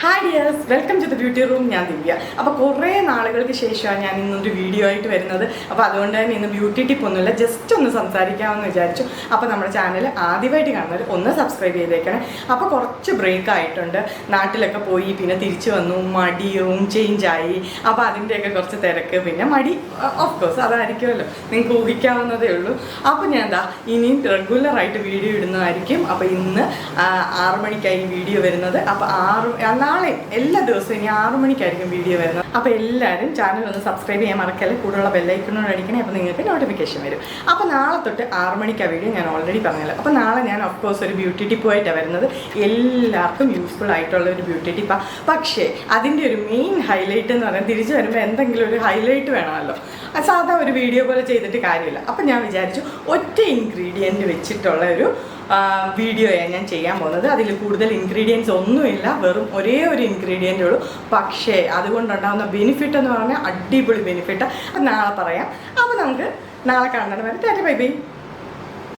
Hi dears, welcome to the beauty room. ഞാൻ ദിവ്യ. അപ്പോൾ കുറേ നാളുകൾക്ക് ശേഷമാണ് ഞാൻ ഇന്നൊരു വീഡിയോ ആയിട്ട് വരുന്നത്. അപ്പോൾ അതുകൊണ്ട് തന്നെ ഇന്ന് ബ്യൂട്ടി ടിപ്പ് ഒന്നുമില്ല, ജസ്റ്റ് ഒന്ന് സംസാരിക്കാമെന്ന് വിചാരിച്ചു. അപ്പോൾ നമ്മുടെ ചാനൽ ആദ്യമായിട്ട് കാണുന്നവർ ഒന്ന് സബ്സ്ക്രൈബ് ചെയ്തേക്കണേ. അപ്പോൾ കുറച്ച് ബ്രേക്ക് ആയിട്ടുണ്ട്, നാട്ടിലൊക്കെ പോയി പിന്നെ തിരിച്ചു വന്നു, മടി റൂം ചേഞ്ച് ആയി. അപ്പോൾ അതിൻ്റെയൊക്കെ കുറച്ച് തിരക്ക്, പിന്നെ മടി ഓഫ് കോഴ്സ് അതായിരിക്കുമല്ലോ, നിങ്ങൾക്ക് ഊഹിക്കാവുന്നതേ ഉള്ളൂ. അപ്പോൾ ഞാൻ എന്താ ഇനിയും റെഗുലറായിട്ട് വീഡിയോ ഇടുന്നതായിരിക്കും. അപ്പോൾ ഇന്ന് 6 മണിക്കായി വീഡിയോ വരുന്നത്. അപ്പോൾ നാളെ എല്ലാ ദിവസവും ഇനി 6 മണിക്കായിരിക്കും വീഡിയോ വരുന്നത്. അപ്പോൾ എല്ലാവരും ചാനൽ ഒന്ന് സബ്സ്ക്രൈബ് ചെയ്യാൻ മറക്കല്ലേ, കൂടുതലുള്ള ബെല്ലൈക്കണോട് അടിക്കണേ. അപ്പോൾ നിങ്ങൾക്ക് നോട്ടിഫിക്കേഷൻ വരും. അപ്പോൾ നാളെ തൊട്ട് 6 മണിക്കാണ് വീഡിയോ, ഞാൻ ഓൾറെഡി പറഞ്ഞല്ലോ. അപ്പോൾ നാളെ ഞാൻ ഓഫ് കോഴ്സ് ഒരു ബ്യൂട്ടി ടിപ്പുമായിട്ടാണ് വരുന്നത്. എല്ലാവർക്കും യൂസ്ഫുൾ ആയിട്ടുള്ള ഒരു ബ്യൂട്ടി ടിപ്പാണ്. പക്ഷേ അതിൻ്റെ ഒരു മെയിൻ ഹൈലൈറ്റ് എന്ന് പറയുന്നത്, തിരിച്ചു വരുമ്പോൾ എന്തെങ്കിലും ഒരു ഹൈലൈറ്റ് വേണമല്ലോ. സാധാ ഒരു വീഡിയോ പോലെ ചെയ്തിട്ട് കാര്യമില്ല. അപ്പം ഞാൻ വിചാരിച്ചു ഒറ്റ ഇൻഗ്രീഡിയൻറ്റ് വെച്ചിട്ടുള്ള ഒരു വീഡിയോയാണ് ഞാൻ ചെയ്യാൻ പോകുന്നത്. അതിൽ കൂടുതൽ ഇൻഗ്രീഡിയൻസ് ഒന്നുമില്ല, വെറും ഒരേ ഒരു ഇൻഗ്രീഡിയൻ്റ് ഉള്ളൂ. പക്ഷേ അതുകൊണ്ടുണ്ടാകുന്ന ബെനിഫിറ്റ് എന്ന് പറഞ്ഞാൽ അടിപൊളി ബെനിഫിറ്റ്. അപ്പം നാളെ പറയാം. അപ്പോൾ നമുക്ക് നാളെ കാണണം. വരെ ടാറ്റ ബൈ ബൈ.